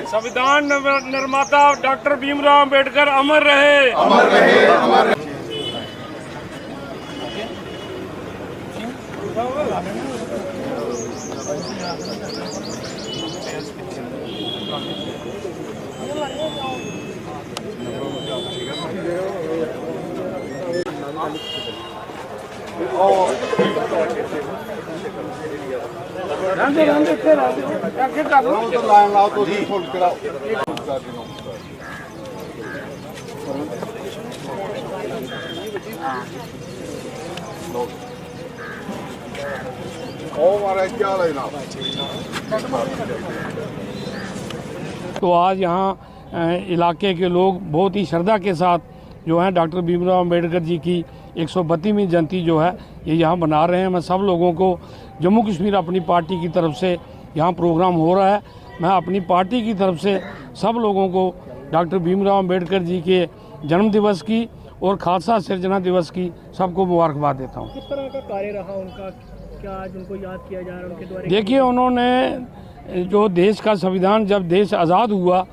संविधान निर्माता डॉक्टर भीमराव अंबेडकर अमर रहे, अमर रहे, अमर रहे। तो आज यहाँ इलाके के लोग बहुत ही श्रद्धा के साथ जो है डॉक्टर भीमराव अंबेडकर जी की 132वीं जयंती जो है ये यहाँ मना रहे हैं। मैं सब लोगों को जम्मू कश्मीर अपनी पार्टी की तरफ से यहाँ प्रोग्राम हो रहा है, मैं अपनी पार्टी की तरफ से सब लोगों को डॉक्टर भीमराव अंबेडकर जी के जन्म दिवस की और खालसा सिरजना दिवस की सबको मुबारकबाद देता हूँ। किस तरह का कार्य रहा उनका, क्या आज उनको याद किया जा रहा है उनके द्वारा? देखिए, उन्होंने जो देश का संविधान, जब देश आज़ाद हुआ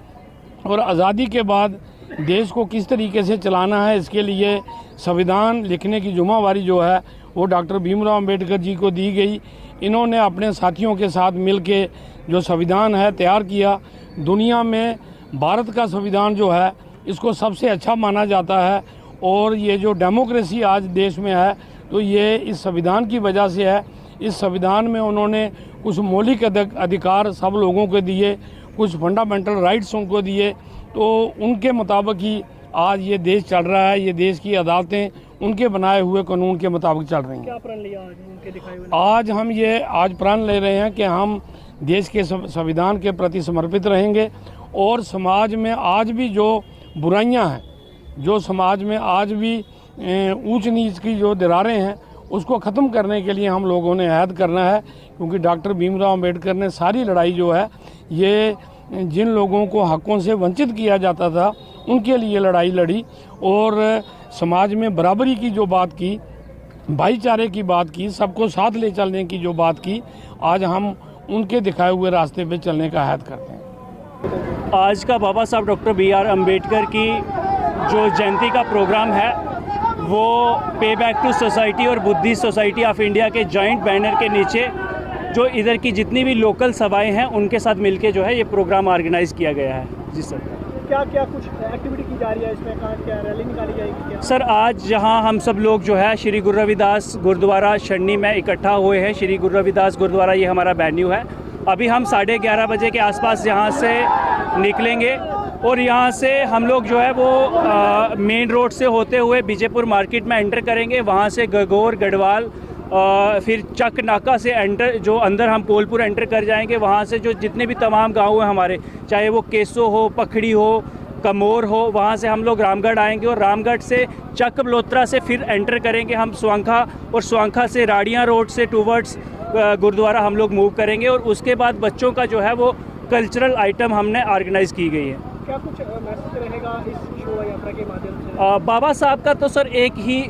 और आज़ादी के बाद देश को किस तरीके से चलाना है, इसके लिए संविधान लिखने की जिम्मेवारी जो है वो डॉक्टर भीमराव अंबेडकर जी को दी गई। इन्होंने अपने साथियों के साथ मिलके जो संविधान है तैयार किया। दुनिया में भारत का संविधान जो है इसको सबसे अच्छा माना जाता है और ये जो डेमोक्रेसी आज देश में है तो ये इस संविधान की वजह से है। इस संविधान में उन्होंने कुछ मौलिक अधिकार सब लोगों को दिए, कुछ फंडामेंटल राइट्स उनको दिए, तो उनके मुताबिक ही आज ये देश चल रहा है। ये देश की अदालतें उनके बनाए हुए कानून के मुताबिक चल रही हैं। क्या प्रण लिया आज उनके दिखाए हुए? आज हम आज प्रण ले रहे हैं कि हम देश के संविधान के प्रति समर्पित रहेंगे और समाज में आज भी जो बुराइयां हैं, जो समाज में आज भी ऊंच नीच की जो दरारें हैं उसको ख़त्म करने के लिए हम लोगों ने अहद करना है, क्योंकि डॉक्टर भीमराव अंबेडकर ने सारी लड़ाई जो है ये जिन लोगों को हकों से वंचित किया जाता था उनके लिए लड़ाई लड़ी और समाज में बराबरी की जो बात की, भाईचारे की बात की, सबको साथ ले चलने की जो बात की, आज हम उनके दिखाए हुए रास्ते पे चलने का अहद करते हैं। आज का बाबा साहब डॉक्टर बी.आर. अम्बेडकर की जो जयंती का प्रोग्राम है वो पे बैक टू सोसाइटी और बुद्धिस्ट सोसाइटी ऑफ इंडिया के जॉइंट बैनर के नीचे जो इधर की जितनी भी लोकल सभाएं हैं उनके साथ मिलके जो है ये प्रोग्राम ऑर्गेनाइज किया गया है। जी सर। क्या क्या कुछ एक्टिविटी की जा रही है इसमें? कहाँ क्या रैली निकाली जाएगी क्या? सर, आज जहाँ हम सब लोग जो है श्री गुरु रविदास गुरुद्वारा शन्नी में इकट्ठा हुए हैं। श्री गुरु रविदास गुरुद्वारा ये हमारा वेन्यू है। अभी हम 11:30 बजे के आसपास यहाँ से निकलेंगे और यहाँ से हम लोग जो है वो मेन रोड से होते हुए बीजेपुर मार्केट में एंटर करेंगे। वहाँ से गगोर, गढ़वाल, फिर चक नाका से जो अंदर हम पोलपुर एंटर कर जाएंगे। वहाँ से जो जितने भी तमाम गांव हैं हमारे, चाहे वो केसो हो, पखड़ी हो, कमोर हो, वहाँ से हम लोग रामगढ़ आएंगे और रामगढ़ से चक बलोत्रा से फिर एंटर करेंगे हम स्वांखा, और स्वांखा से राड़ियाँ रोड से टूवर्ड्स गुरुद्वारा हम लोग मूव करेंगे। और उसके बाद बच्चों का जो है वो कल्चरल आइटम हमने ऑर्गेनाइज़ की गई है। क्या कुछ मैसेज रहेगा इस शोभा यात्रा के माध्यम से? बाबा साहब का तो सर एक ही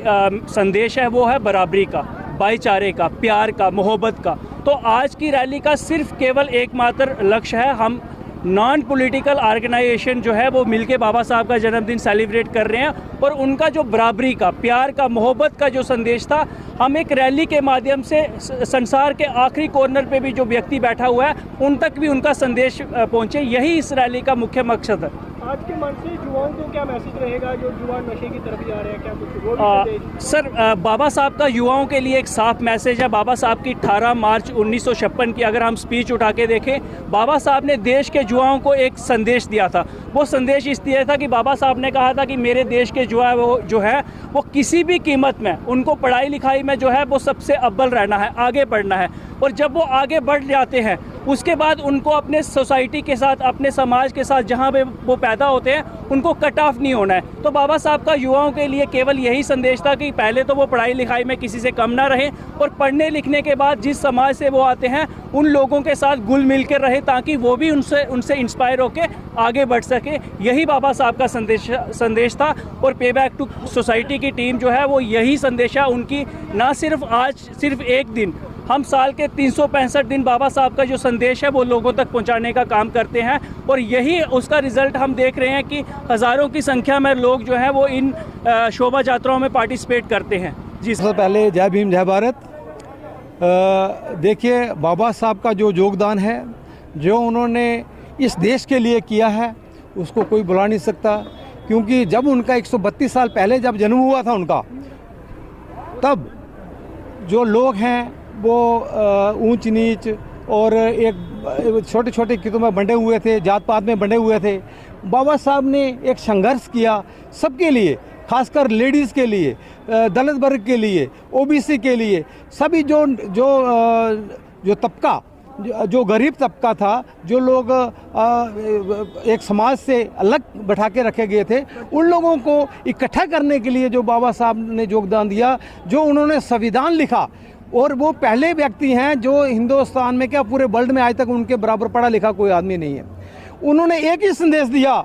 संदेश है, वो है बराबरी का, भाईचारे का, प्यार का, मोहब्बत का। तो आज की रैली का सिर्फ केवल एकमात्र लक्ष्य है, हम नॉन पॉलिटिकल ऑर्गेनाइजेशन जो है वो मिलके बाबा साहब का जन्मदिन सेलिब्रेट कर रहे हैं और उनका जो बराबरी का, प्यार का, मोहब्बत का जो संदेश था, हम एक रैली के माध्यम से संसार के आखिरी कॉर्नर पे भी जो व्यक्ति बैठा हुआ है उन तक भी उनका संदेश पहुंचे। यही इस रैली का मुख्य मकसद है। आज के मन से युवाओं को क्या मैसेज रहेगा जो युवा नशे की तरफ जा रहे हैं, क्या कुछ वो भी संदेश? सर बाबा साहब का युवाओं के लिए एक साफ मैसेज है। बाबा साहब की 18 मार्च 1956 की अगर हम स्पीच उठा के देखें, बाबा साहब ने देश के युवाओं को एक संदेश दिया था। वो संदेश इस दिया था कि बाबा साहब ने कहा था कि मेरे देश के युवा जो है वो किसी भी कीमत में उनको पढ़ाई लिखाई में जो है वो सबसे अव्वल रहना है, आगे बढ़ना है। और जब वो आगे बढ़ जाते हैं उसके बाद उनको अपने सोसाइटी के साथ, अपने समाज के साथ जहाँ पे वो पैदा होते हैं उनको कट ऑफ नहीं होना है। तो बाबा साहब का युवाओं के लिए केवल यही संदेश था कि पहले तो वो पढ़ाई लिखाई में किसी से कम ना रहें और पढ़ने लिखने के बाद जिस समाज से वो आते हैं उन लोगों के साथ घुल मिल कर रहे ताकि वो भी उनसे इंस्पायर होकर आगे बढ़ सके। यही बाबा साहब का संदेश था। और पे बैक टू सोसाइटी की टीम जो है वो यही संदेश है उनकी। ना सिर्फ आज सिर्फ एक दिन, हम साल के 365 दिन बाबा साहब का जो संदेश है वो लोगों तक पहुंचाने का काम करते हैं। और यही उसका रिजल्ट हम देख रहे हैं कि हज़ारों की संख्या में लोग जो हैं वो इन शोभा यात्राओं में पार्टिसिपेट करते हैं। जी सबसे पहले जय भीम जय भारत। देखिए, बाबा साहब का जो योगदान है, जो उन्होंने इस देश के लिए किया है, उसको कोई भुला नहीं सकता। क्योंकि जब उनका 132 साल पहले जब जन्म हुआ था उनका, तब जो लोग हैं वो ऊंच नीच और एक छोटे छोटे कितों में बंटे हुए थे, जात पात में बंटे हुए थे। बाबा साहब ने एक संघर्ष किया सबके लिए, खासकर लेडीज़ के लिए, दलित वर्ग के लिए, ओबीसी के लिए, सभी जो तबका, जो गरीब तबका था, जो लोग एक समाज से अलग बैठा के रखे गए थे, उन लोगों को इकट्ठा करने के लिए जो बाबा साहब ने योगदान दिया, जो उन्होंने संविधान लिखा। और वो पहले व्यक्ति हैं जो हिंदुस्तान में, क्या पूरे वर्ल्ड में आज तक उनके बराबर पढ़ा लिखा कोई आदमी नहीं है। उन्होंने एक ही संदेश दिया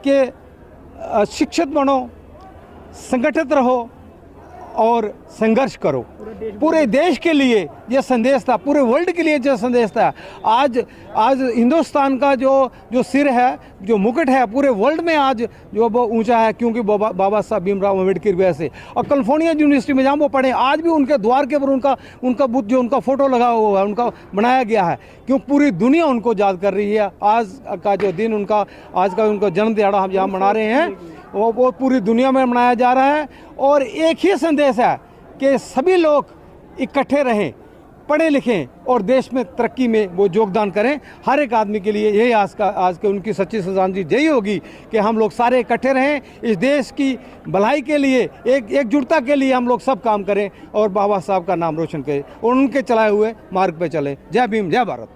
कि शिक्षित बनो, संगठित रहो और संघर्ष करो। पूरे देश के लिए यह संदेश था, पूरे वर्ल्ड के लिए यह संदेश था। आज हिंदुस्तान का जो सिर है, जो मुकुट है, पूरे वर्ल्ड में आज जो वो ऊंचा है, क्योंकि बाबा साहब भीमराव अम्बेडकर की वजह से। और कैलिफोर्निया यूनिवर्सिटी में जहाँ वो पढ़े, आज भी उनके द्वार के ऊपर उनका बुद्ध, जो उनका फोटो लगा हुआ है, उनका बनाया गया है, क्यों पूरी दुनिया उनको याद कर रही है। आज का जो दिन उनका, आज का उनका जन्म दिहाड़ा हम जहाँ मना रहे हैं, वो पूरी दुनिया में मनाया जा रहा है। और एक ही संदेश है कि सभी लोग इकट्ठे रहें, पढ़े लिखें और देश में तरक्की में वो योगदान करें। हर एक आदमी के लिए यही आज के उनकी सच्ची श्रद्धांजलि यही होगी कि हम लोग सारे इकट्ठे रहें, इस देश की भलाई के लिए, एकजुटता के लिए हम लोग सब काम करें और बाबा साहब का नाम रोशन करें और उनके चलाए हुए मार्ग पे चलें। जय भीम जय भारत।